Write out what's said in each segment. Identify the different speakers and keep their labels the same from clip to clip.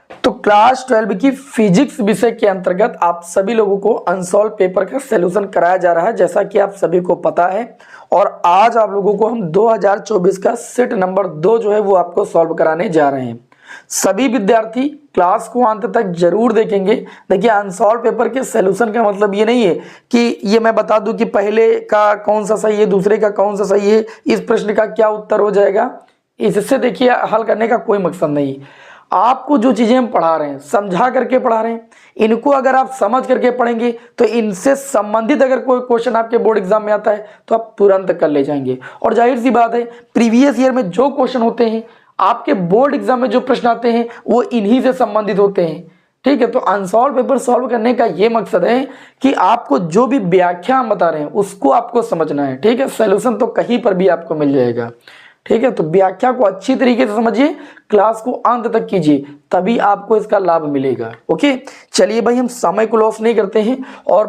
Speaker 1: तो क्लास 12 की फिजिक्स विषय के अंतर्गत आप सभी लोगों को अनसॉल्व पेपर का सलूशन कराया जा रहा है, जैसा कि आप सभी को पता है। और आज आप लोगों को हम 2024 का सेट नंबर 2 जो है वो आपको सॉल्व कराने जा रहे हैं। सभी विद्यार्थी क्लास को अंत तक जरूर देखेंगे। देखिए, अनसॉल्व पेपर के सलूशन का मतलब ये नहीं है कि ये मैं बता दूं कि पहले का कौन सा सही है, दूसरे का कौन सा सही है, इस प्रश्न का क्या उत्तर हो जाएगा। इससे देखिए हल करने का कोई मकसद नहीं। आपको जो चीजें हम पढ़ा रहे हैं समझा करके पढ़ा रहे हैं, इनको अगर आप समझ करके पढ़ेंगे तो इनसे संबंधित अगर कोई क्वेश्चन आपके बोर्ड एग्जाम में आता है तो आप तुरंत कर ले जाएंगे। और जाहिर सी बात है, प्रीवियस ईयर में जो क्वेश्चन होते हैं, आपके बोर्ड एग्जाम में जो प्रश्न आते हैं, वो इन्हीं से संबंधित होते हैं। ठीक है, तो अनसॉल्व पेपर सॉल्व करने का ये मकसद है कि आपको जो भी व्याख्या हम बता रहे हैं उसको आपको समझना है। ठीक है, सॉल्यूशन तो कहीं पर भी आपको मिल जाएगा। ठीक है, तो व्याख्या को अच्छी तरीके से समझिए, क्लास को अंत तक कीजिए, तभी आपको इसका लाभ मिलेगा। ओके, चलिए भाई, हम समय को लॉस नहीं करते हैं और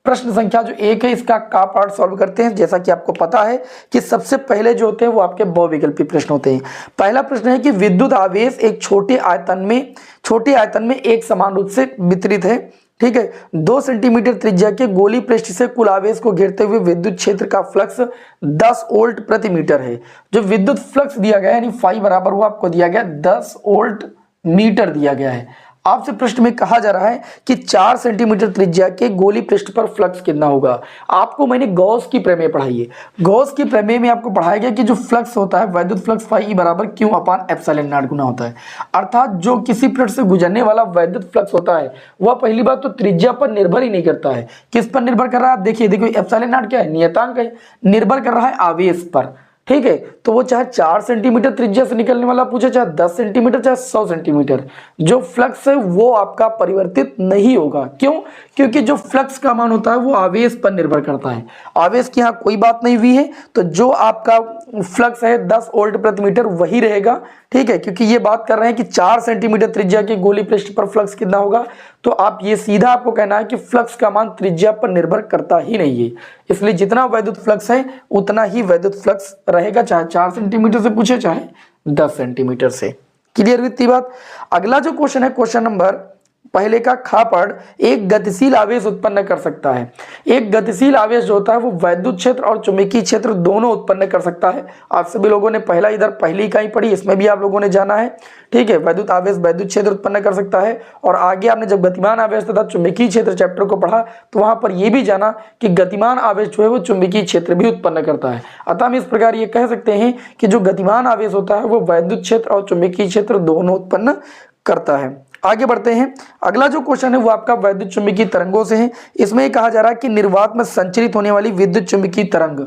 Speaker 1: प्रश्न संख्या जो 1 है इसका का पार्ट सॉल्व करते हैं। जैसा कि आपको पता है कि सबसे पहले जो होते हैं वो आपके बहुविकल्पी प्रश्न होते हैं। पहला प्रश्न है कि विद्युत आवेश एक छोटे आयतन में एक समान रूप से वितरित है। ठीक है, 2 सेंटीमीटर त्रिज्या के गोली पृष्ठ से कुल आवेश को घेरते हुए विद्युत क्षेत्र का फ्लक्स 10 वोल्ट प्रति मीटर है। जो विद्युत फ्लक्स दिया गया है यानी फाई बराबर वो आपको दिया गया 10 वोल्ट मीटर दिया गया है। आपसे प्रश्न में कहा जा रहा है कि 4 सेंटीमीटर त्रिज्या के गोली पृष्ठ पर फ्लक्स कितना होगा। आपको मैंने गॉस की प्रमेय पढ़ाई है। गॉस की प्रमेय में आपको पढ़ाया गया कि जो फ्लक्स होता है वैद्युत फ्लक्स फाई बराबर क्यू अपान एप्सिलॉन नॉट गुना होता है। अर्थात जो किसी पृष्ठ से गुजरने वाला वैद्युत फ्लक्स होता है वह पहली बात तो त्रिज्या पर निर्भर ही नहीं करता है। किस पर निर्भर कर रहा है आप देखिए एप्सिलॉन नॉट क्या है, नियतांक है, निर्भर कर रहा है आवेश पर। ठीक है, तो वो चाहे 4 सेंटीमीटर त्रिज्या से निकलने वाला पूछे, चाहे 10 सेंटीमीटर, चाहे 100 सेंटीमीटर, जो फ्लक्स है वो आपका परिवर्तित नहीं होगा। क्यों? क्योंकि जो फ्लक्स का मान होता है वो आवेश पर निर्भर करता है। आवेश की यहाँ कोई बात नहीं हुई है, तो जो आपका फ्लक्स है 10 वोल्ट प्रति मीटर वही रहेगा। ठीक है, क्योंकि ये बात कर रहे हैं कि 4 सेंटीमीटर त्रिज्या के गोली पृष्ठ पर फ्लक्स कितना होगा, तो आप ये सीधा आपको कहना है कि फ्लक्स का मान त्रिज्या पर निर्भर करता ही नहीं है। इसलिए जितना वैद्युत फ्लक्स है उतना ही वैद्युत फ्लक्स रहेगा, चाहे 4 सेंटीमीटर से पूछे चाहे 10 सेंटीमीटर से। क्लियर हुई बात। अगला जो क्वेश्चन है, क्वेश्चन नंबर पहले का खापड़ एक गतिशील आवेश उत्पन्न कर सकता है। एक गतिशील आवेश जो होता है वो वैद्युत क्षेत्र और चुंबकीय क्षेत्र दोनों उत्पन्न कर सकता है। आप सभी लोगों ने पहली इकाई पढ़ी, इसमें भी आप लोगों ने जाना है। ठीक है, वैद्युत आवेश वैद्युत क्षेत्र उत्पन्न कर सकता है। और आगे आपने जब गतिमान आवेश तथा चुंबकीय क्षेत्र चैप्टर को पढ़ा तो वहां पर यह भी जाना कि गतिमान आवेश जो है वो चुंबकीय क्षेत्र भी उत्पन्न करता है। अतः हम इस प्रकार ये कह सकते हैं कि जो गतिमान आवेश होता है वो वैद्युत क्षेत्र और चुंबकीय क्षेत्र दोनों उत्पन्न करता है। आगे बढ़ते हैं। अगला जो क्वेश्चन है वो आपका वैद्युत चुंबकीय तरंगों से है। इसमें कहा जा रहा है कि निर्वात में संचरित होने वाली विद्युत चुंबकीय तरंग,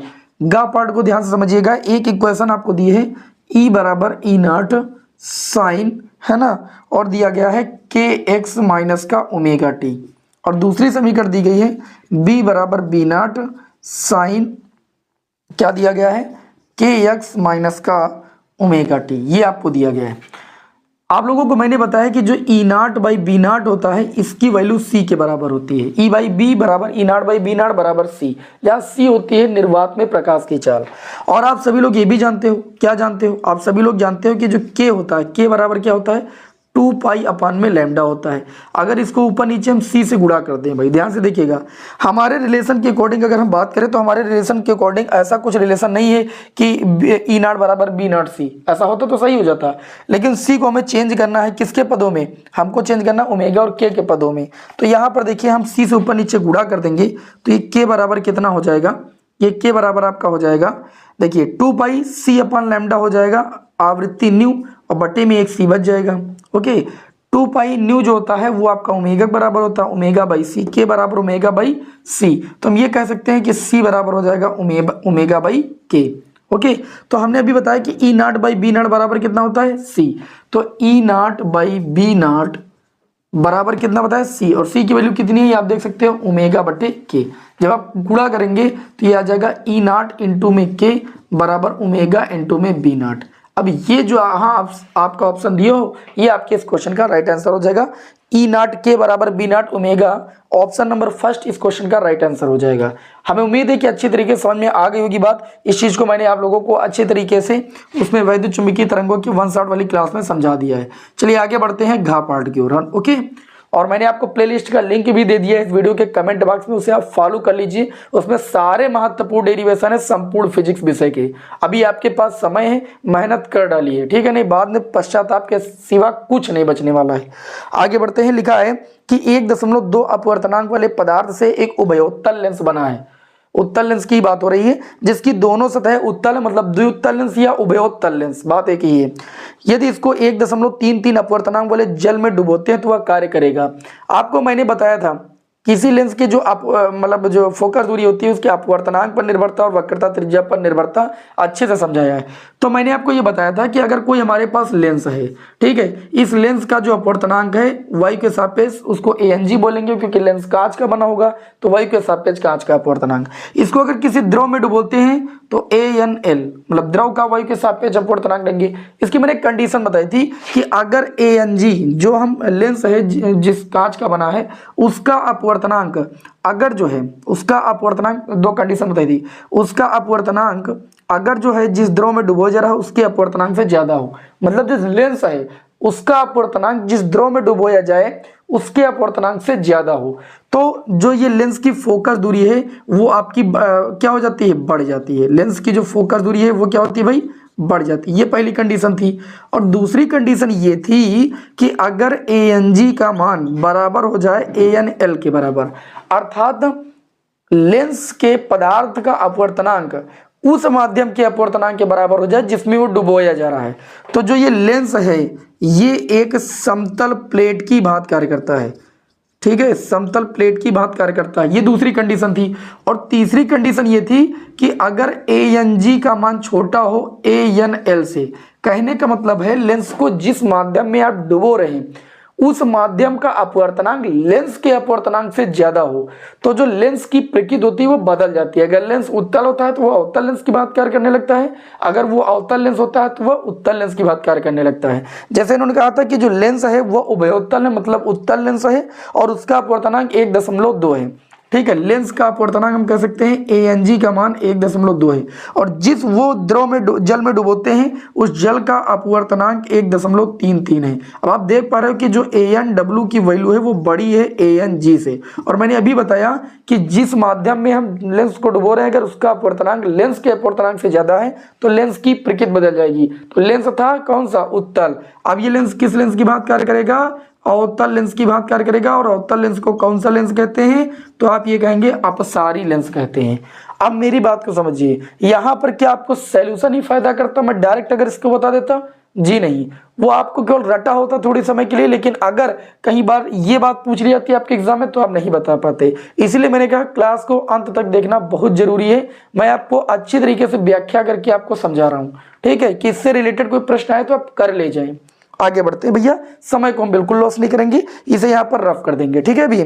Speaker 1: गा पार्ट को ध्यान से समझिएगा। एक इक्वेशन आपको दी है E बराबर ई नॉट साइन, है ना, और दिया गया है के एक्स माइनस का ओमेगा टी, और दूसरी समीकरण दी गई है B बराबर बी नॉट साइन, क्या दिया गया है, के एक्स माइनस का ओमेगा टी, ये आपको दिया गया है। आप लोगों को मैंने बताया कि जो ई नॉट बाई बी नॉट होता है इसकी वैल्यू सी के बराबर होती है। ई बाई बी बराबर ई नॉट बाई बी नॉट बराबर सी, जहाँ सी होती है निर्वात में प्रकाश की चाल। और आप सभी लोग ये भी जानते हो, क्या जानते हो, आप सभी लोग जानते हो कि जो के होता है, के बराबर क्या होता है, 2 पाई अपान में लैम्डा होता है। अगर इसको ऊपर नीचे हम सी से गुणा करते हैं, भाई ध्यान से देखिएगा, हमारे रिलेशन के अकॉर्डिंग अगर हम बात करें तो हमारे रिलेशन के अकॉर्डिंग ऐसा कुछ रिलेशन नहीं है कि ई नॉट बराबर बी नॉट सी, ऐसा होता तो सही हो जाता। लेकिन सी को हमें चेंज करना है किसके पदों में, हमको चेंज करना ओमेगा और के पदों में। तो यहाँ पर देखिए हम सी से ऊपर नीचे गुणा कर देंगे तो ये के बराबर कितना हो जाएगा, ये के बराबर आपका हो जाएगा, देखिए 2 पाई सी अपान लैम्डा हो जाएगा, आवृत्ति न्यू, और बटे में एक सी बच जाएगा। ओके, 2 पाई न्यू जो होता है वो आपका ओमेगा बराबर होता है ओमेगा बाई सी, के बराबर ओमेगा बाई सी। तो हम ये कह सकते हैं कि सी बराबर हो जाएगा ओमेगा बाई के। ओके, तो हमने अभी बताया कि ई नॉट बाई बी नॉट बराबर कितना होता है, सी। तो ई नॉट बाई बी नॉट बराबर कितना बताया, सी, और सी की वैल्यू कितनी है आप देख सकते हो, ओमेगा बटे के। जब आप गुणा करेंगे तो ये आ जाएगा ई नॉट इंटू में के बराबर ओमेगा इंटू में बी नॉट। अब ये जो आपका ऑप्शन दिया हो ये आपके इस क्वेश्चन का राइट आंसर हो जाएगा। ई नॉट के बराबर B naught omega, option number first इस क्वेश्चन का राइट आंसर हो जाएगा। हमें उम्मीद है कि अच्छी तरीके से समझ में आ गई होगी बात। इस चीज को मैंने आप लोगों को अच्छे तरीके से उसमें वैद्युत चुंबकीय तरंगों की 1 शॉट वाली क्लास में समझा दिया है। चलिए आगे बढ़ते हैं घा पार्ट की ओर। ओके, और मैंने आपको प्लेलिस्ट का लिंक भी दे दिया है इस वीडियो के कमेंट बॉक्स में, उसे आप फॉलो कर लीजिए। उसमें सारे महत्वपूर्ण डेरिवेशन है संपूर्ण फिजिक्स विषय के। अभी आपके पास समय है, मेहनत कर डालिए, ठीक है, नहीं बाद में पश्चाताप के सिवा कुछ नहीं बचने वाला है। आगे बढ़ते हैं। लिखा है कि 1.2 अपवर्तनांक वाले पदार्थ से एक उभयोत्तल लेंस बना है। उत्तल लेंस की बात हो रही है जिसकी दोनों सतह उत्तल, मतलब द्विउत्तल लेंस या उभयोत्तल लेंस, बात एक ही है। यदि इसको 1.33 अपवर्तनांक वाले जल में डुबोते हैं तो वह कार्य करेगा। आपको मैंने बताया था किसी लेंस के जो मतलब जो फोकस दूरी होती है उसके अपवर्तनांक पर निर्भरता और वक्रता त्रिज्या पर निर्भरता अच्छे से समझाया है। तो मैंने आपको ये बताया था कि अगर कोई हमारे पास लेंस है, ठीक है, इस लेंस का जो अपवर्तनांक है वायु के सापेक्ष उसको ANG बोलेंगे क्योंकि लेंस कांच का बना होगा, तो वायु के सापेक्ष कांच का अपवर्तनांक। इसको अगर किसी द्रव में डुबोते हैं तो ANL, मतलब द्रव का वायु के सापेक्ष अपवर्तनांक लेंगे। इसकी मैंने कंडीशन बताई थी कि अगर ANG जो हम लेंस है जिस कांच का बना है उसका अपवर्तनांक अगर जो है उसका अपवर्तनांक, दो कंडीशन बताई थी, उसका अपवर्तनांक अगर जो है जिस द्रव में डुबोया जा रहा है उसके अपवर्तनांक से ज्यादा हो, मतलब जो लेंस है उसका अपवर्तनांक जिस द्रव में डुबोया जाए उसके अपवर्तनांक से ज्यादा हो, तो जो ये लेंस की फोकस दूरी है वो आपकी क्या हो जाती है, बढ़ जाती है। लेंस की जो फोकस दूरी है वो क्या होती है भाई, बढ़ जाती है। ये पहली कंडीशन थी। और दूसरी कंडीशन ये थी कि अगर ANG का मान बराबर हो जाए ANL के बराबर, अर्थात लेंस के पदार्थ का अपवर्तनांक उस माध्यम के अपवर्तनांक के बराबर हो जाए जिसमें वो डुबोया जा रहा है। तो जो ये लेंस है ये एक समतल प्लेट की भांति कार्य करता है, ठीक है, समतल प्लेट की भांति कार्य करता है। ये दूसरी कंडीशन थी। और तीसरी कंडीशन ये थी कि अगर ANG का मान छोटा हो ANL से, कहने का मतलब है लेंस को जिस माध्यम में आप डुबो रहे हैं उस माध्यम का अपवर्तनांक लेंस के अपवर्तनांक से ज्यादा हो, तो जो लेंस की प्रकृति होती है वो बदल जाती है। अगर लेंस उत्तल होता है तो वह अवतल लेंस की बात कार्य करने लगता है, अगर वो अवतल लेंस होता है तो वह उत्तल लेंस की बात कार्य करने लगता है। जैसे इन्होंने कहा था कि जो लेंस है वह उभयोत्तल है, मतलब उत्तल लेंस है और उसका अपवर्तनांक 1.2 है, ठीक है। लेंस का अपवर्तनांक हम कह सकते हैं ANG का मान 1.2 है, और जिस वो द्रव में जल में डुबोते हैं उस जल का अपवर्तनांक 1.33 है। अब आप देख पा रहे हो कि जो ANW की वैल्यू है वो बड़ी है ANG से। और मैंने अभी बताया कि जिस माध्यम में हम लेंस को डुबो रहे हैं अगर उसका अपवर्तनांक लेंस के अपवर्तनांक से ज्यादा है तो लेंस की प्रकृति बदल जाएगी। तो लेंस था कौन सा, उत्तल। अब ये लेंस किस लेंस की बात कार्य करेगा, अवतल लेंस की बात कार्य करेगा। और अवतल लेंस को कौन सा लेंस कहते हैं, तो आप ये कहेंगे अपसारी लेंस कहते हैं। अब मेरी बात को समझिए, यहां पर क्या आपको सॉल्यूशन ही फायदा करता, मैं डायरेक्ट अगर इसको बता देता, जी नहीं, वो आपको केवल रटा होता थोड़ी समय के लिए। लेकिन अगर कई बार ये बात पूछ ली जाती है आपके एग्जाम में तो आप नहीं बता पाते, इसलिए मैंने कहा क्लास को अंत तक देखना बहुत जरूरी है। मैं आपको अच्छी तरीके से व्याख्या करके आपको समझा रहा हूं, ठीक है, कि इससे रिलेटेड कोई प्रश्न आए तो आप कर ले जाएं। आगे बढ़ते हैं भैया, समय को हम बिल्कुल लॉस नहीं करेंगे, इसे यहाँ पर रफ कर देंगे, ठीक है। अभी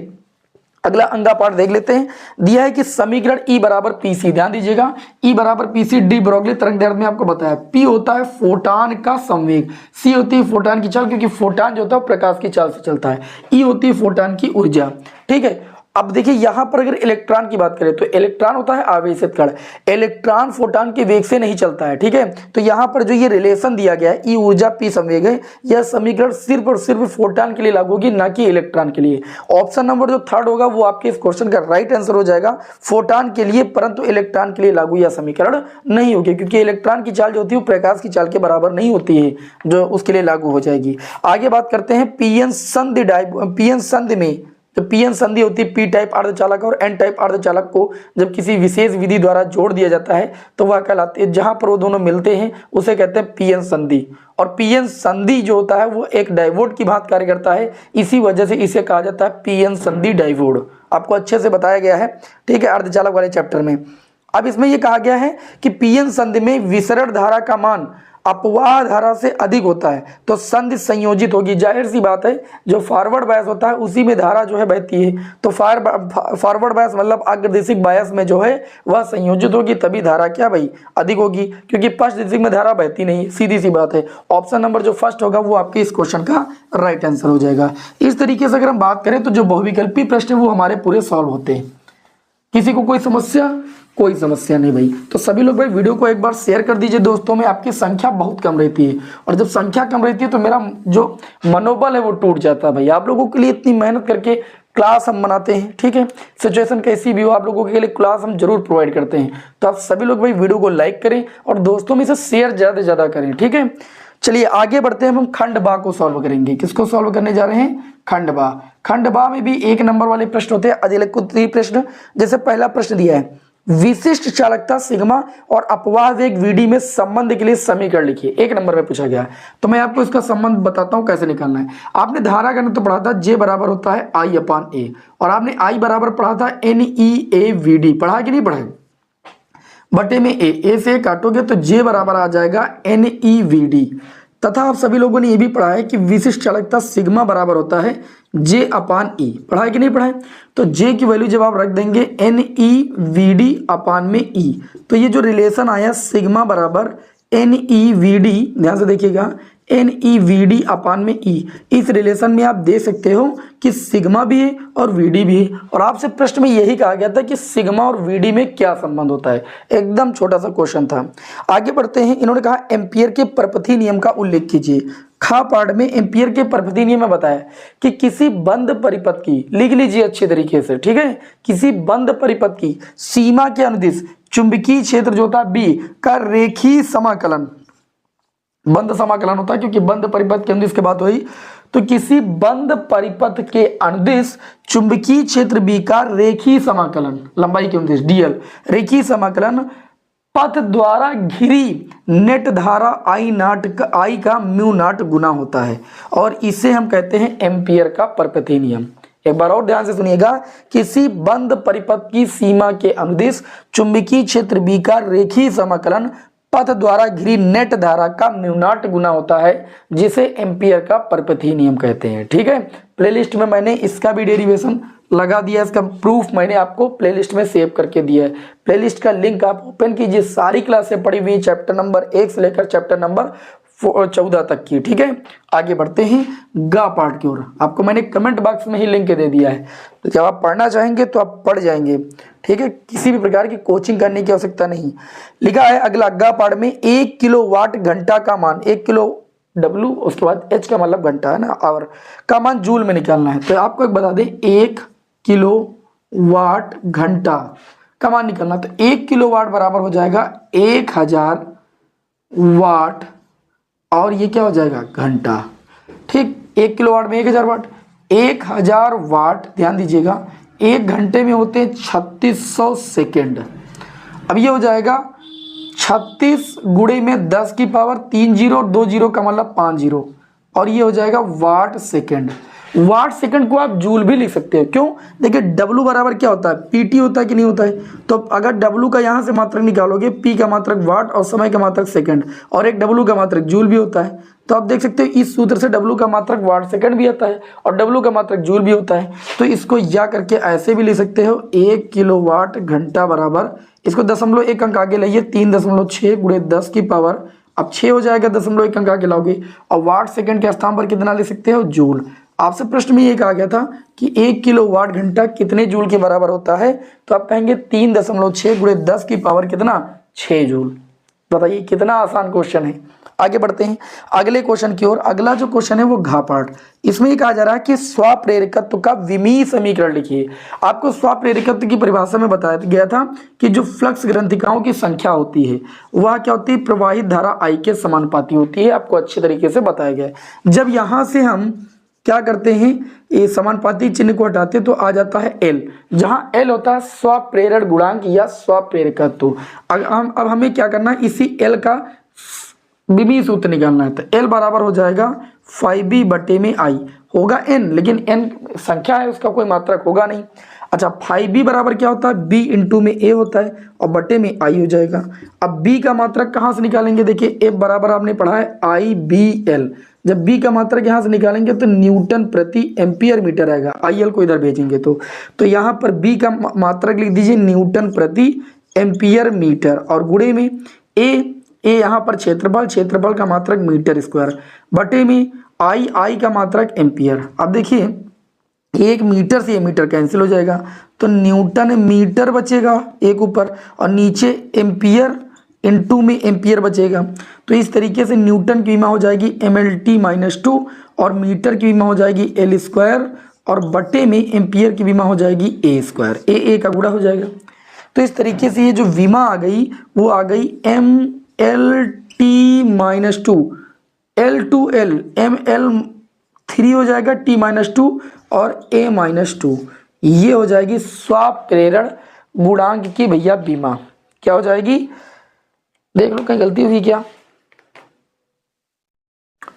Speaker 1: अगला अंगा पाठ देख लेते हैं। दिया है कि समीकरण E बराबर PC, ध्यान दीजिएगा, E बराबर PC डी ब्रोगली तरंग दैर्ध्य में आपको बताया। P होता है फोटान का संवेग, C होती है फोटान की चाल, क्योंकि फोटान जो होता है प्रकाश की चाल से चलता है, E होती है फोटान की ऊर्जा, ठीक है। अब देखिए यहां पर अगर इलेक्ट्रॉन की बात करें तो इलेक्ट्रॉन होता है आवेशित कण, इलेक्ट्रॉन फोटॉन के वेग से नहीं चलता है, ठीक है। तो यहां पर जो ये रिलेशन दिया गया है E ऊर्जा P संवेग है, यह समीकरण सिर्फ और सिर्फ फोटॉन के लिए लागू होगी, ना कि इलेक्ट्रॉन के लिए। ऑप्शन नंबर जो थर्ड होगा वो आपके इस क्वेश्चन का राइट आंसर हो जाएगा, फोटॉन के लिए, परंतु इलेक्ट्रॉन के लिए लागू यह समीकरण नहीं होगी, क्योंकि इलेक्ट्रॉन की चाल जो होती है वो प्रकाश की चाल के बराबर नहीं होती है, जो उसके लिए लागू हो जाएगी। आगे बात करते हैं पीएन संधि में, तो पीएन संधि होती है पी टाइप अर्धचालक और एन टाइप अर्धचालक को जब किसी विशेष विधि द्वारा जोड़ दिया जाता है तो वह कहलाती है, जहां पर वो दोनों मिलते हैं उसे कहते हैं पीएन संधि। और पीएन संधि जो होता है वो एक डाइवोड की भांति कार्य करता है, इसी वजह से इसे कहा जाता है पीएन संधि डाइवोड। आपको अच्छे से बताया गया है, ठीक है, अर्धचालक वाले चैप्टर में। अब इसमें यह कहा गया है कि पीएन संधि में विसरण धारा का मान अपवाह धारा से अधिक होता है तो संधि संयोजित होगी। जाहिर सी बात है, जो फॉरवर्ड बायस होता है उसी में धारा जो है बहती है, तो फॉरवर्ड बायस मतलब अग्रदिशिक बायस में जो है वह संयोजित होगी, तभी धारा क्या भाई अधिक होगी, क्योंकि पश्च दिशिक में धारा बहती नहीं, सीधी सी बात है। ऑप्शन नंबर जो फर्स्ट होगा वो आपके इस क्वेश्चन का राइट आंसर हो जाएगा। इस तरीके से अगर हम बात करें तो जो बहुविकल्पी प्रश्न है वो हमारे पूरे सॉल्व होते हैं। किसी को कोई समस्या? कोई समस्या नहीं भाई। तो सभी लोग भाई वीडियो को एक बार शेयर कर दीजिए दोस्तों में, आपकी संख्या बहुत कम रहती है और जब संख्या कम रहती है तो मेरा जो मनोबल है वो टूट जाता है भाई। आप लोगों के लिए इतनी मेहनत करके क्लास हम बनाते हैं, ठीक है, सिचुएशन कैसी भी हो आप लोगों के लिए क्लास हम जरूर प्रोवाइड करते हैं। तो आप सभी लोग भाई वीडियो को लाइक करें और दोस्तों में से शेयर ज्यादा से ज्यादा करें, ठीक है। चलिए आगे बढ़ते हैं, हम खंड बा को सॉल्व करेंगे। किसको सॉल्व करने जा रहे हैं? खंड बा। खंड बा में भी एक नंबर वाले प्रश्न होते हैं, अधिलिखित प्रश्न। जैसे पहला प्रश्न दिया है, विशिष्ट चालकता सिग्मा और अपवाह वेग वीडी में संबंध के लिए समीकरण लिखिए। एक नंबर में पूछा गया है, तो मैं आपको इसका संबंध बताता हूं कैसे निकालना है। आपने धारा गणित तो पढ़ा था, जे बराबर होता है आई अपान ए, और आपने आई बराबर पढ़ा था N E A V D, पढ़ा कि नहीं पढ़ा? बटे में ए से काटोगे तो जे बराबर आ जाएगा एन ई वी डी। तथा आप सभी लोगों ने यह भी पढ़ा है कि विशिष्ट चालकता सिग्मा बराबर होता है जे अपान ई, पढ़ा है कि नहीं पढ़ा है? तो जे की वैल्यू जब आप रख देंगे एन ई वी डी अपान में ई, तो ये जो रिलेशन आया सिग्मा बराबर एन ई वी डी, ध्यान से देखिएगा, एन ई वी डी अपान में ई, इस रिलेशन में आप देख सकते हो कि सिग्मा भी है और वी डी भी है। और आपसे प्रश्न में यही कहा गया था कि सिग्मा और वी डी में क्या संबंध होता है, एकदम छोटा सा क्वेश्चन था। आगे बढ़ते हैं, इन्होंने कहा एम्पियर के परपथी नियम का उल्लेख कीजिए। खा पाठ में एम्पियर के परपथी नियम में बताया कि किसी बंद परिपथ की, लिख लीजिए अच्छे तरीके से, ठीक है, किसी बंद परिपथ की सीमा के अनुदिश चुंबकीय क्षेत्र जो होता है बी का रेखीय समाकलन, बंद समाकलन होता है क्योंकि बंद परिपथ के अनुदिश की बात हुई, तो किसी बंद परिपथ के अनुदिश चुंबकीय क्षेत्र बी का रेखीय समाकलन, लंबाई के अनुदिश डीएल, रेखीय समाकलन पथ द्वारा घिरी नेट धारा आई का म्यू नॉट गुना होता है, और इसे हम कहते हैं एम्पियर का परपथी नियम। एक बार और ध्यान से सुनिएगा, किसी बंद परिपथ की सीमा के अनुदिश चुंबकीय क्षेत्र बी का रेखीय समाकलन पथ द्वारा घिरी नेट धारा का म्यू नॉट गुना होता है, जिसे एम्पियर का परपथी नियम कहते हैं, ठीक है। प्लेलिस्ट में मैंने इसका भी डेरिवेशन लगा दिया, इसका प्रूफ मैंने आपको प्लेलिस्ट में सेव करके दिया है। प्लेलिस्ट का लिंक आप ओपन कीजिए, सारी क्लासें पढ़ी हुई चैप्टर नंबर 1 से लेकर चैप्टर नंबर 14 तक की, ठीक है। आगे बढ़ते हैं गा पार्ट की ओर, आपको मैंने कमेंट बॉक्स में ही लिंक दे दिया है, तो जब आप पढ़ना चाहेंगे तो आप पढ़ जाएंगे, ठीक है। किसी भी प्रकार की कोचिंग करने की आवश्यकता नहीं। लिखा है अगला गा पार्ट में 1 किलोवाट घंटा का मान, 1 किलो W उसके बाद H का मतलब घंटा है ना, आवर का मान जूल में निकालना है। तो आपको एक बता दें, 1 किलोवाट घंटा का मान निकालना, तो 1 किलोवाट बराबर हो जाएगा 1000 वाट, और ये क्या हो जाएगा घंटा, ठीक। 1 किलोवाट में 1000 वाट, 1000 वाट, ध्यान दीजिएगा, 1 घंटे में होते हैं 3600 सेकेंड। अब ये हो जाएगा 36 गुणे में 10 की पावर 3 जीरो और 2 जीरो का मतलब 5 जीरो, और ये हो जाएगा वाट सेकेंड। वाट सेकंड को आप जूल भी लिख सकते हो, क्यों? देखिए W बराबर क्या होता है, PT होता है कि नहीं होता है। तो अगर W का यहाँ से मात्रक निकालोगे, P का मात्रक वाट और समय का मात्रक सेकंड, और एक W का मात्रक जूल भी होता है, तो आप देख सकते हो इस सूत्र से W का मात्रक वाट सेकंड भी आता है और W का मात्रक जूल भी होता है। तो इसको या करके ऐसे भी लिख सकते हो, 1 किलोवाट घंटा बराबर, इसको 0.1 अंक आगे लाइए, 3.6 गुणे 10 की पावर, अब 6 हो जाएगा, 0.1 अंक आगे लाओगे, और वाट सेकंड के स्थान पर कितना ले सकते हो, जूल। आपसे प्रश्न में ये कहा गया था कि 1 किलोवाट घंटा कितने जूल के बराबर होता है, तो आप कहेंगे 3.6 गुणे 10 की पावर कितना, 6 जूल। बताइए कितना आसान क्वेश्चन है। आगे बढ़ते हैं अगले क्वेश्चन की ओर। अगला जो क्वेश्चन है वो घा पार्ट, इसमें ये कहा जा रहा है कि स्वप्रेरकत्व का विमीय समीकरण लिखिए। आपको स्वप्रेरकत्व की परिभाषा में बताया गया था कि जो फ्लक्स ग्रंथिकाओं की संख्या होती है वह क्या होती है, प्रवाहित धारा I के समानुपाती होती है। आपको अच्छे तरीके से बताया गया है। जब यहाँ से हम क्या करते हैं, ये समानुपाती चिन्ह को हटाते तो आ जाता है L, जहां L होता है स्वप्रेरण गुणांक या स्वप्रेरकत्व। अब हमें क्या करना है, इसी L का विमीय सूत्र निकालना है। तो L बराबर हो जाएगा 5B बटे में I, होगा n, लेकिन n संख्या है उसका कोई मात्रक होगा नहीं। अच्छा 5b बराबर क्या होता है, b इंटू में a होता है और बटे में i हो जाएगा। अब b का मात्रक कहाँ से निकालेंगे, देखिए a बराबर आपने पढ़ा है IBL, जब b का मात्रक यहाँ से निकालेंगे तो न्यूटन प्रति एम्पियर मीटर आएगा, IL को इधर भेजेंगे तो यहाँ पर b का मात्रक लिख दीजिए न्यूटन प्रति एम्पियर मीटर और गुणे में a यहाँ पर क्षेत्रफल का मात्रक मीटर स्क्वायर बटे में I का मात्रक एम्पियर। अब देखिए एक मीटर से ये मीटर कैंसिल हो जाएगा तो न्यूटन मीटर बचेगा एक ऊपर और नीचे एम्पियर इनटू में एम्पियर बचेगा। तो इस तरीके से न्यूटन की विमा हो जाएगी MLT-2 और मीटर की विमा हो जाएगी L स्क्वायर और बटे में एम्पियर की विमा हो जाएगी A स्क्वायर, A का गुणा हो जाएगा। तो इस तरीके से ये जो विमा आ गई वो आ गई MLT-2 L2L ML3 हो जाएगा T-2 और A-2, ये हो जाएगी स्वाप्रेरण गुणांक की भैया विमा। क्या हो जाएगी, देख लो कहीं गलती हुई क्या।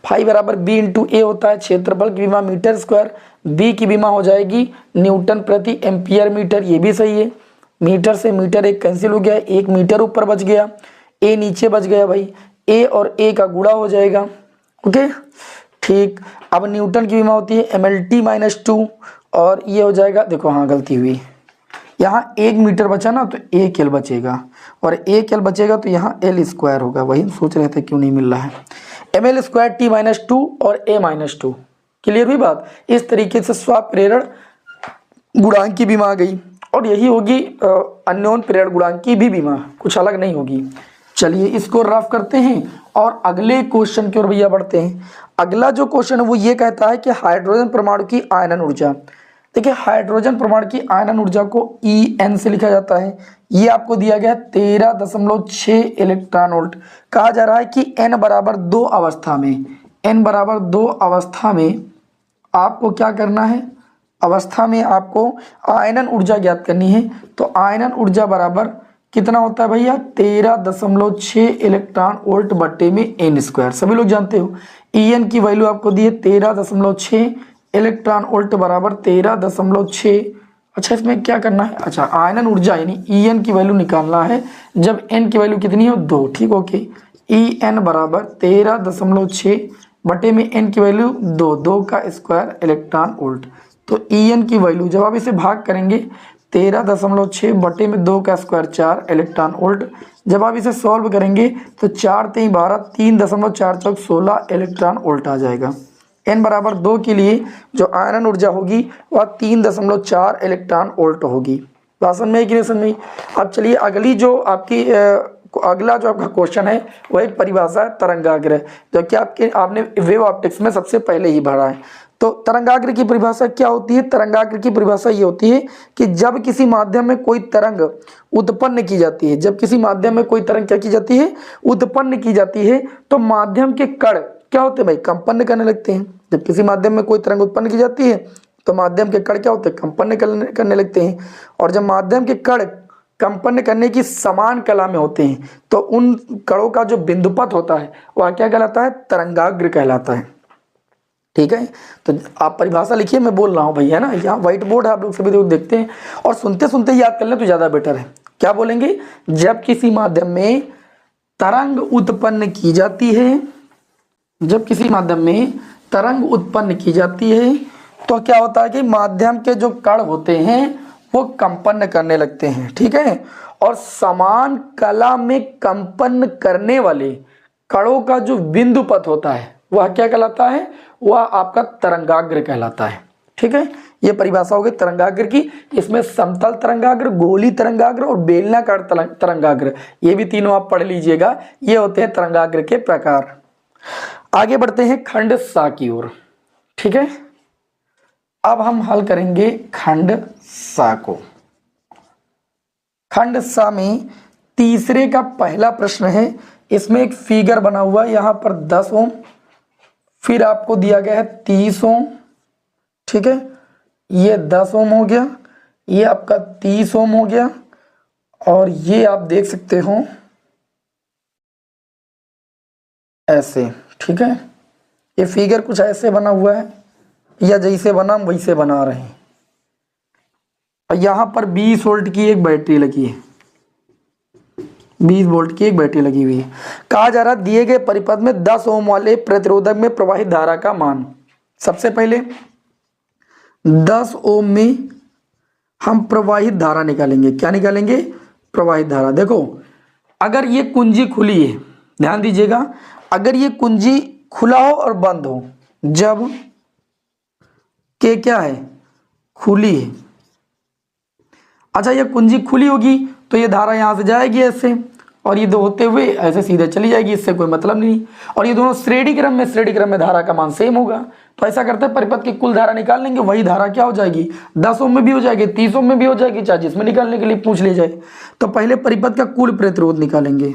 Speaker 1: फाई बराबर B इंटू A होता है क्षेत्रफल की विमा मीटर स्क्वायर, B की विमा हो जाएगी न्यूटन प्रति एम्पियर मीटर, ये भी सही है। मीटर से मीटर एक कैंसिल हो गया, एक मीटर ऊपर बच गया, A नीचे बच गया भाई, A और A का गुणा हो जाएगा। ओके ठीक, अब न्यूटन की विमा होती है MLT-2 और ये हो जाएगा, देखो हाँ गलती हुई, यहाँ 1 मीटर बचा ना तो 1 L बचेगा और 1 L बचेगा तो यहाँ L स्क्वायर होगा, वही सोच रहे थे क्यों नहीं मिल रहा है। ML स्क्वायर T-2 और A-2, क्लियर हुई बात। इस तरीके से स्वाप्रेरण गुणांक की बीमा आ गई और यही होगी अन्योन प्रेरण गुणांक की भी बीमा, कुछ अलग नहीं होगी। चलिए इसको रफ करते हैं और अगले क्वेश्चन की ओर भैया बढ़ते हैं। अगला जो क्वेश्चन है वो ये कहता है कि हाइड्रोजन परमाणु की आयनन ऊर्जा, देखिए हाइड्रोजन परमाणु की आयनन ऊर्जा को En से लिखा जाता है। ये आपको दिया गया 13.6 इलेक्ट्रॉन वोल्ट। कहा जा रहा है कि n बराबर 2 अवस्था में, n बराबर 2 अवस्था में आपको क्या करना है, अवस्था में आपको आयनन ऊर्जा ज्ञात करनी है। तो आयनन ऊर्जा बराबर कितना होता है भैया 13.6 इलेक्ट्रॉन वोल्ट बटे में n स्क्वायर, सभी लोग जानते हो। En की वैल्यू आपको दी है 13.6 इलेक्ट्रॉन वोल्ट बराबर 13.6। अच्छा इसमें क्या करना है, अच्छा आयनन ऊर्जा यानी En की वैल्यू निकालना है जब n की वैल्यू कितनी हो 2, ठीक ओके। En बराबर 13.6 बटे में n की वैल्यू 2 का स्क्वायर इलेक्ट्रॉन वोल्ट। तो En की वैल्यू जब आप इसे भाग करेंगे 13.6 बटे में 2 का स्क्वायर 4 इलेक्ट्रॉन वोल्ट, जब आप इसे सॉल्व करेंगे तो 4 3 12 3.4 चौक 16 इलेक्ट्रॉन वोल्ट आ जाएगा। n बराबर 2 के लिए जो आयनन ऊर्जा होगी वह 3.4 इलेक्ट्रॉन वोल्ट होगी। बात समझ में है कि नहीं समझ में? अब चलिए अगली जो आपकी अगला जो आपका क्वेश्चन है वो एक परिभाषा है तरंगाग्र, जो कि आपने वेव ऑप्टिक्स में सबसे पहले ही भरा है। तो तरंगाग्र की परिभाषा क्या होती है, तरंगाग्र की परिभाषा ये होती है कि जब किसी माध्यम में कोई तरंग उत्पन्न की जाती है, जब किसी माध्यम में कोई तरंग क्या की जाती है, उत्पन्न की जाती है, तो माध्यम के कण क्या होते हैं भाई, कंपन करने लगते हैं। जब किसी माध्यम में कोई तरंग उत्पन्न की जाती है तो माध्यम के कण क्या होते हैं, कंपन करने लगते हैं। और जब माध्यम के कण कंपन करने की समान कला में होते हैं तो उन कणों का जो बिंदुपथ होता है वह क्या कहलाता है, तरंगाग्र कहलाता है। ठीक है, तो आप परिभाषा लिखिए, मैं बोल रहा हूँ भाई, है ना, यहाँ व्हाइट बोर्ड है, आप लोग सभी लोग देखते हैं और सुनते सुनते याद कर लें तो ज़्यादा बेटर है। क्या बोलेंगे, जब किसी माध्यम में तरंग उत्पन्न की जाती है, जब किसी माध्यम में तरंग उत्पन्न की जाती है तो क्या होता है कि माध्यम के जो कण होते हैं वो कंपन करने लगते हैं। ठीक है, और समान कला में कंपन करने वाले कणों का जो बिंदुपथ होता है वह क्या कहलाता है, वह आपका तरंगाग्र कहलाता है। ठीक है, ये परिभाषा हो गई तरंगाग्र की। इसमें समतल तरंगाग्र, गोली तरंगाग्र और बेलनाकार तरंगाग्र, ये भी तीनों आप पढ़ लीजिएगा, ये होते हैं तरंगाग्र के प्रकार। आगे बढ़ते हैं खंड सा की ओर। ठीक है, अब हम हल करेंगे खंड सा को। खंड सा में तीसरे का पहला प्रश्न है। इसमें एक फिगर बना हुआ है, यहां पर 10 ओम, फिर आपको दिया गया है 30 ओम। ठीक है, ये 10 ओम हो गया, ये आपका 30 ओम हो गया और ये आप देख सकते हो ऐसे। ठीक है, ये फिगर कुछ ऐसे बना हुआ है, या जैसे बना हम वैसे बना रहे हैं। और यहाँ पर 20 वोल्ट की एक बैटरी लगी है, 20 वोल्ट की एक बैटरी लगी हुई है। कहा जा रहा दिए गए परिपथ में 10 ओम वाले प्रतिरोधक में प्रवाहित धारा का मान। सबसे पहले 10 ओम में हम प्रवाहित धारा निकालेंगे। क्या निकालेंगे? प्रवाहित धारा। देखो अगर ये कुंजी खुली है, ध्यान दीजिएगा, अगर ये कुंजी खुला हो और बंद हो, जब के क्या है? खुली है। अच्छा ये कुंजी खुली होगी तो ये धारा यहां से जाएगी ऐसे, और ये दो होते हुए ऐसे सीधे चली जाएगी, इससे कोई मतलब नहीं। और ये दोनों श्रेणी क्रम में धारा का मान सेम होगा। तो ऐसा करते हैं परिपथ की कुल धारा निकाल लेंगे, वही धारा क्या हो जाएगी? 10 ओम में भी हो जाएगी, 30 ओम में भी हो जाएगी, चाहे जिसमें निकालने के लिए पूछ ले जाए। तो पहले परिपथ का कुल प्रतिरोध निकालेंगे।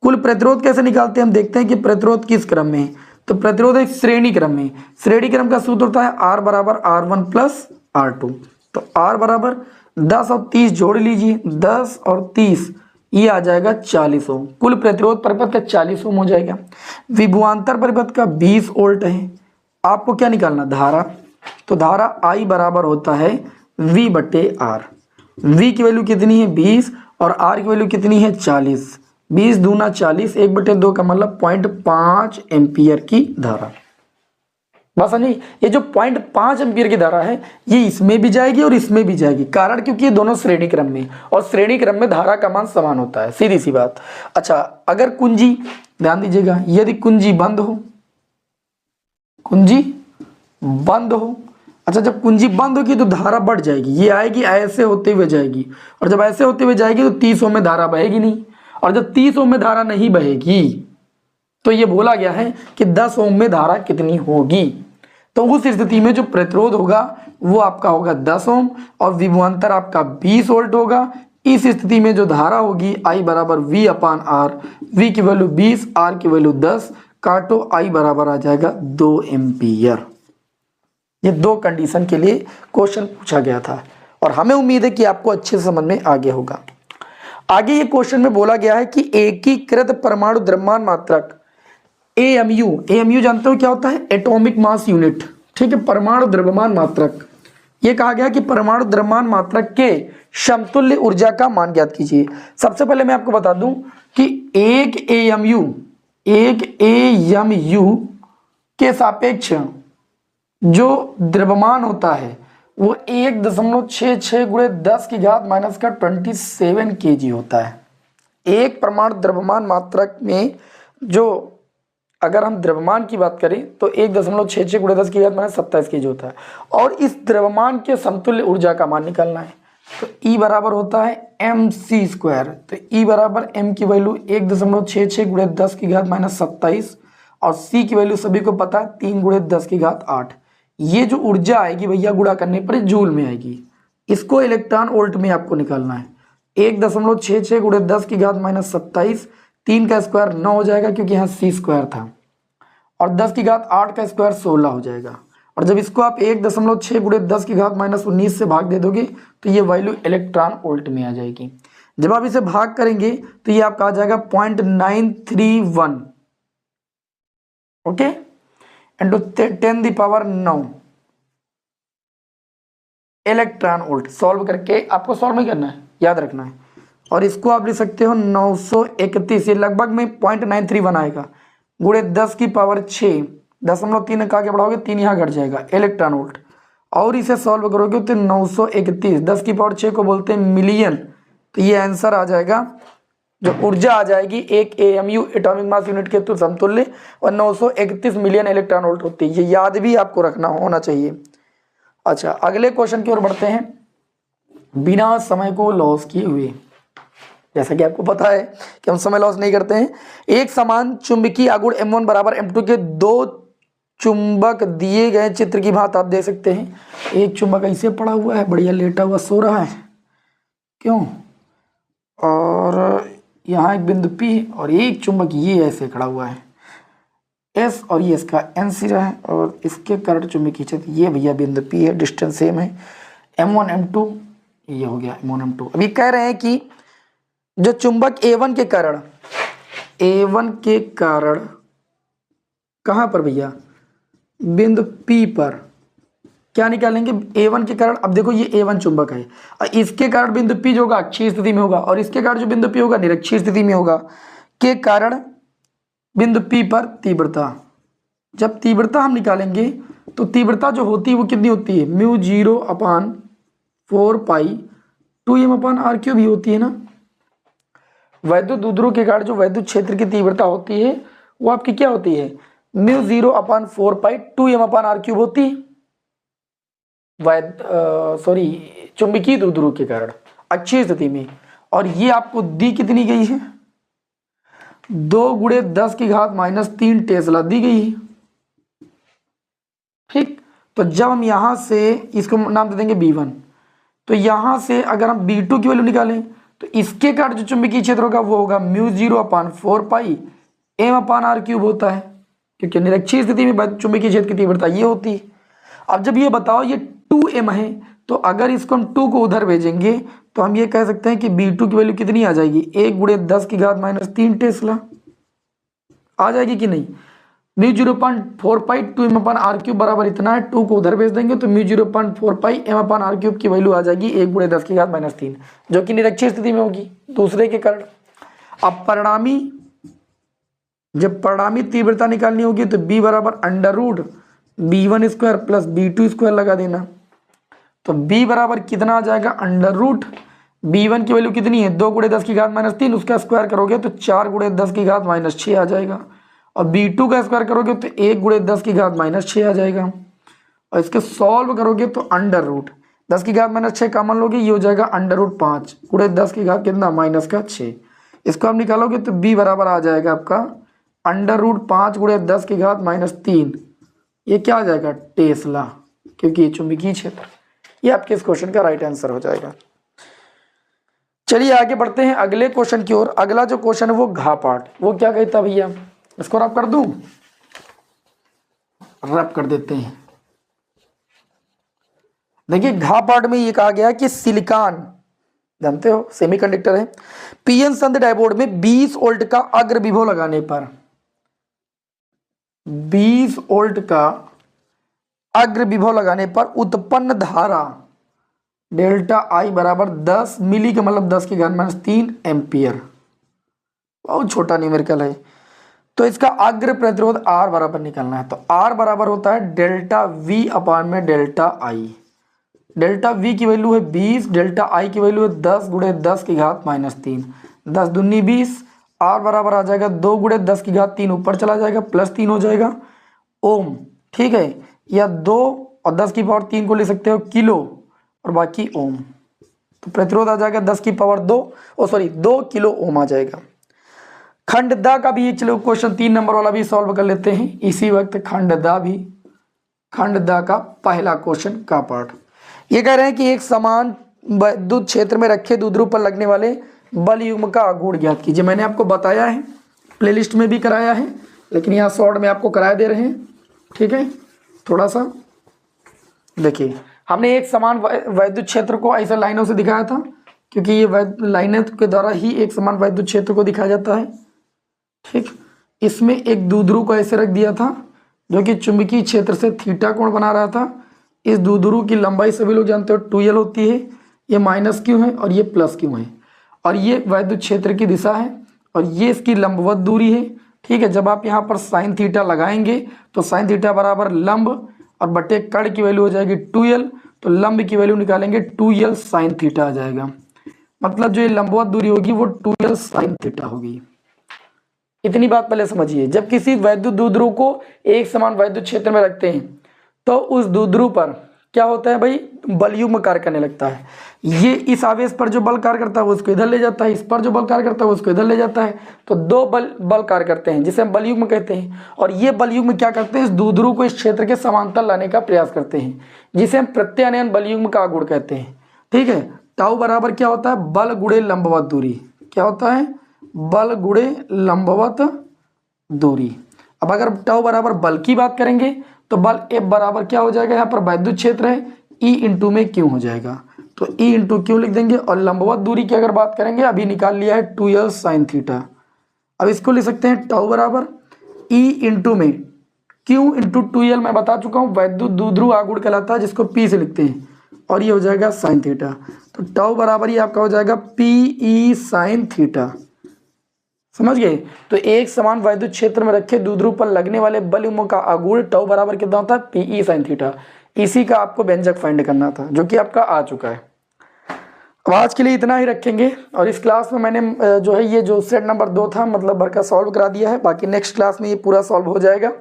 Speaker 1: कुल प्रतिरोध कैसे निकालते हैं हम देखते हैं कि प्रतिरोध किस क्रम में है। तो प्रतिरोध एक श्रेणी क्रम में, श्रेणी क्रम का सूत्र होता है R बराबर R1 प्लस R2। तो R बराबर 10 और 30 जोड़ लीजिए, 10 और 30 ये आ जाएगा 40 ओम। कुल प्रतिरोध परिपथ का 40 ओम हो जाएगा। विभवांतर परिपथ का 20 वोल्ट है। आपको क्या निकालना? धारा। तो धारा I बराबर होता है V बटे R। V की वैल्यू कितनी है? 20 और R की वैल्यू कितनी है? 40। 20 दूना 40, 1/2 का मतलब 0.5 एम्पियर की धारा। बस नहीं, ये जो 0.5 एम्पियर की धारा है ये इसमें भी जाएगी और इसमें भी जाएगी। कारण क्योंकि ये दोनों श्रेणी क्रम में, और श्रेणी क्रम में धारा का मान समान होता है, सीधी सी बात। अच्छा अगर कुंजी, ध्यान दीजिएगा, यदि कुंजी बंद हो, कुंजी बंद हो, अच्छा जब कुंजी बंद होगी तो धारा बढ़ जाएगी, ये आएगी ऐसे होते हुए जाएगी, और जब ऐसे होते हुए जाएगी तो 30 ओम में धारा बहेगी नहीं, और जब 30 ओम में धारा नहीं बहेगी तो ये बोला गया है कि 10 ओम में धारा कितनी होगी। तो उस स्थिति में जो प्रतिरोध होगा वो आपका होगा 10 ओम और विभवांतर आपका 20 वोल्ट होगा। इस स्थिति में जो धारा होगी I बराबर V अपान R, V की वैल्यू 20, R की वैल्यू 10, काटो I बराबर आ जाएगा 2 एम्पियर। ये दो कंडीशन के लिए क्वेश्चन पूछा गया था और हमें उम्मीद है कि आपको अच्छे से समझ में आ गया होगा। आगे ये क्वेश्चन में बोला गया है कि एकीकृत परमाणु द्रव्यमान मात्रक AMU जानते हो क्या होता है? एटॉमिक मास यूनिट, ठीक है, परमाणु द्रव्यमान मात्रक। ये कहा गया कि परमाणु द्रव्यमान मात्रक के समतुल्य ऊर्जा का मान ज्ञात कीजिए। सबसे पहले मैं आपको बता दूं कि एक AMU के सापेक्ष जो द्रव्यमान होता है वो 1.66 गुणे 10 की घात माइनस का 27 kg होता है। एक परमाणु द्रव्यमान मात्रक में जो, अगर हम द्रव्यमान की बात करें तो 1.66 गुणे 10 की घात माइनस 27 kg होता है, और इस द्रव्यमान के समतुल्य ऊर्जा का मान निकालना है। तो E बराबर होता है mc²। तो E बराबर m की वैल्यू 1.66 गुणे 10 की घात माइनस 27 और C की वैल्यू सभी को पता है 3 गुणे 10 की घात 8। ये जो ऊर्जा आएगी भैया गुणा करने पर जूल में आएगी, इसको इलेक्ट्रॉन वोल्ट में आपको निकालना है। 1.66 गुणे 10 की घात माइनस 27, 3 का स्क्वायर 9 हो जाएगा क्योंकि यहाँ c² था, और 10 की घात 8 का स्क्वायर 16 हो जाएगा। और जब इसको आप 1.6 गुणे 10 की घात माइनस 19 से भाग दे दोगे तो ये वैल्यू इलेक्ट्रॉन वोल्ट में आ जाएगी। जब आप इसे भाग करेंगे तो ये आपका आ जाएगा 0.931, okay, into 10⁹ electron volt. Solve करके आपको सॉल्व नहीं करना है, याद रखना है। और इसको आप लिख सकते हो 931, ये लगभग में 0.931 आएगा, गुणे 10 की पावर 6, 0.3 का आगे बढ़ाओगे 3 यहाँ घट जाएगा, इलेक्ट्रॉन वोल्ट। और इसे सॉल्व करोगे तो 931, 10 की पावर 6 को बोलते हैं मिलियन। तो ये आंसर आ जाएगा, जो ऊर्जा आ जाएगी एक AMU एटॉमिक मास यूनिट के समतुल्य, और 931 मिलियन इलेक्ट्रॉन वोल्ट होती है। ये याद भी आपको रखना होना चाहिए। अच्छा अगले क्वेश्चन की ओर बढ़ते हैं। बिना समय को लॉस किए हुए, जैसा कि आपको पता है कि हम समय लॉस नहीं करते हैं, एक समान चुंबकीय आघूर्ण M1 बराबर M2 के दो चुंबक दिए गए चित्र की भांति आप देख सकते हैं। एक चुंबक ऐसे पड़ा हुआ है, बढ़िया लेटा हुआ सो रहा है, क्यों, और यहाँ एक बिंदु P और एक चुंबक ये ऐसे खड़ा हुआ है S, और ये इसका N सिरा है, और इसके करंट चुंबकीय क्षेत्र ये भैया बिंदु P है, डिस्टेंस सेम है, M1 M2 ये हो गया M1 M2। अभी कह रहे हैं कि जो चुंबक A1 के कारण कहाँ पर भैया, बिंदु P पर, क्या निकालेंगे, A1 के कारण। अब देखो ये A1 चुंबक है और इसके कारण बिंदु P जो होगा अक्षीय स्थिति में होगा और इसके कारण जो बिंदु P होगा निरक्षीय स्थिति में होगा, के कारण बिंदु P पर तीव्रता। जब तीव्रता हम निकालेंगे तो तीव्रता जो होती है वो कितनी होती है, μ0/4π 2m/r³ भी होती है ना। वैद्युत द्विध्रुव के कारण जो वैद्युत क्षेत्र की तीव्रता होती है वो आपकी क्या होती है, μ0/4π 2m/r³ होती है चुंबकीय द्विध्रुव के कारण अक्षीय स्थिति में। और ये आपको दी कितनी गई है, 2 × 10⁻³ टेस्ला दी गई है। ठीक, तो जब हम यहां से इसको नाम दे देंगे B1, तो यहां से अगर हम B2 की वैल्यू निकालें तो इसके कारण जो चुंबकीय क्षेत्र होगा वो होगा μ0/4π m/r³ होता है, क्योंकि निरक्षीय स्थिति में चुंबकीय क्षेत्र की तीव्रता ये होती है। अब जब ये बताओ ये 2m है, तो अगर इसको हम 2 को उधर भेजेंगे तो हम ये कह सकते हैं कि B2 की वैल्यू कितनी आ जाएगी, 1 × 10⁻³ टेस्ला आ जाएगी कि नहीं। μ0/4π 2m/r³ बराबर इतना है, 2 को उधर भेज देंगे तो μ0/4π m/r³ की वैल्यू आ जाएगी 1 × 10⁻³ जो कि निरक्षीय स्थिति में होगी दूसरे के कारण। अब जब परिणामी तीव्रता निकालनी होगी तो B बराबर √B1² + B2² लगा देना। तो B बराबर कितना आ जाएगा, √B1 की वैल्यू कितनी है, 2 × 10⁻³ उसका स्क्वायर करोगे तो 4 × 10⁻6 आ जाएगा और B2 का स्क्वायर करोगे तो 1 × 10⁻6 आ जाएगा और इसके सॉल्व करोगे तो √10⁻6 कॉमन लोगे, ये हो जाएगा √5 × 10 कितना -6। इसको आप निकालोगे तो B बराबर आ जाएगा आपका √5 × 10⁻³ ये क्या आ जाएगा, टेस्ला, क्योंकि ये चुंबकीय क्षेत्र। ये आपके इस क्वेश्चन का राइट आंसर हो जाएगा। चलिए आगे बढ़ते हैं अगले क्वेश्चन की ओर। अगला जो क्वेश्चन है वो घ पार्ट, वो क्या कहता है भैया, इसको रब कर दूं, रब कर देते हैं। देखिए घ पार्ट में ये कहा गया कि सिलिकॉन, जानते हो सेमीकंडक्टर है, पीएन संध डायोड में 20 वोल्ट का अग्र विभव लगाने पर 20 वोल्ट का अग्र विभव लगाने पर उत्पन्न धारा डेल्टा आई बराबर 10 मिली का मतलब 10⁻³ एम्पियर। बहुत छोटा न्यूमेरिकल है। तो इसका अग्र प्रतिरोध R बराबर निकालना है। तो R बराबर होता है डेल्टा V/में डेल्टा आई। डेल्टा V की वैल्यू है 20, डेल्टा I की वैल्यू है 10 × 10⁻³ 10 दूनी 20। R बराबर आ जाएगा 2 × 10⁻³ ऊपर चला जाएगा +3 हो जाएगा ओम, ठीक है, या 2 और 10⁻³ को ले सकते हो किलो और बाकी ओम। तो प्रतिरोध आ जाएगा 2 किलो ओम आ जाएगा। खंडदा का भी चलो क्वेश्चन 3 नंबर वाला भी सॉल्व कर लेते हैं इसी वक्त। खंडदा का पहला क्वेश्चन का पार्ट ये कह रहे हैं कि एक समान विद्युत क्षेत्र में रखे द्विध्रुव पर लगने वाले बल युग्म का गुण ज्ञात कीजिए। मैंने आपको बताया है, प्लेलिस्ट में भी कराया है, लेकिन यहाँ शॉर्ट में आपको कराया दे रहे हैं, ठीक है। थोड़ा सा देखिए, हमने एक समान वैद्युत क्षेत्र को ऐसे लाइनों से दिखाया था, क्योंकि ये लाइनें के द्वारा ही एक समान वैद्युत क्षेत्र को दिखाया जाता है, ठीक। इसमें एक द्विध्रुव को ऐसे रख दिया था जो कि चुंबकीय क्षेत्र से थीटा कोण बना रहा था। इस द्विध्रुव की लंबाई सभी लोग जानते हो 2l होती है, ये -q है और ये +q है, और ये वैद्युत क्षेत्र की दिशा है और ये इसकी लंबवत दूरी है, ठीक है। जब आप यहाँ पर साइन थीटा लगाएंगे तो साइन थीटा बराबर लंब और बटे कर्ण की वैल्यू हो जाएगी 2l, तो लंब की वैल्यू निकालेंगे 2l साइन थीटा आ जाएगा। मतलब जो ये लंबवत दूरी होगी वो 2l साइन थीटा होगी। इतनी बात पहले समझिए। जब किसी वैद्युत द्विध्रुव को एक समान वैद्युत क्षेत्र में रखते हैं तो उस द्विध्रुव पर क्या होता है भाई, बल युग्म कार्य करने लगता है। ये इस आवेश पर जो बल कार्य करता है वो उसको इधर ले जाता है, इस पर जो बल कार्य करता है वो उसको इधर ले जाता है। तो दो बल कार्य करते हैं जिसे हम बल युग्म कहते हैं, और ये बल युग्म क्या करते हैं, इस द्विध्रुव को इस क्षेत्र के समांतर लाने का प्रयास करते हैं, जिसे हम प्रत्यानयन बल युग्म का गुण कहते हैं, ठीक है। टाउ बराबर क्या होता है, बल गुणे लंबवत दूरी। क्या होता है, बल गुणे लंबवत दूरी। अब अगर टाउ बराबर बल की बात करेंगे तो बल F बराबर क्या हो जाएगा, यहाँ पर वैद्युत क्षेत्र है, E इंटू में Q हो जाएगा, तो E इंटू Q लिख देंगे। और लंबवत दूरी की अगर बात करेंगे, अभी निकाल लिया है 2l साइन थीटा। अब इसको लिख सकते हैं टाउ बराबर E इंटू में Q इंटू 2L मैं बता चुका हूँ, वैद्युत द्विध्रुव आघूर्ण कहलाता है, जिसको P से लिखते हैं, और ये हो जाएगा साइन थीटा। तो टाउ बराबर ही आपका हो जाएगा PE साइन थीटा। समझ गए? तो एक समान वैद्युत क्षेत्र में रखे द्विध्रुव पर लगने वाले बलयुग्म का आघूर्ण टाउ बराबर कितना होता है? PE sine theta. इसी का आपको व्यंजक फाइंड करना था, जो कि आपका आ चुका है। अब आज के लिए इतना ही रखेंगे, और इस क्लास में मैंने जो है ये जो सेट नंबर 2 था मतलब भर का सॉल्व करा दिया है। बाकी नेक्स्ट क्लास में ये पूरा सॉल्व हो जाएगा।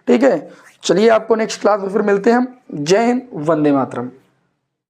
Speaker 1: ठीक है, चलिए आपको नेक्स्ट क्लास में फिर मिलते हैं हम। जय हिंद, वंदे मातरम।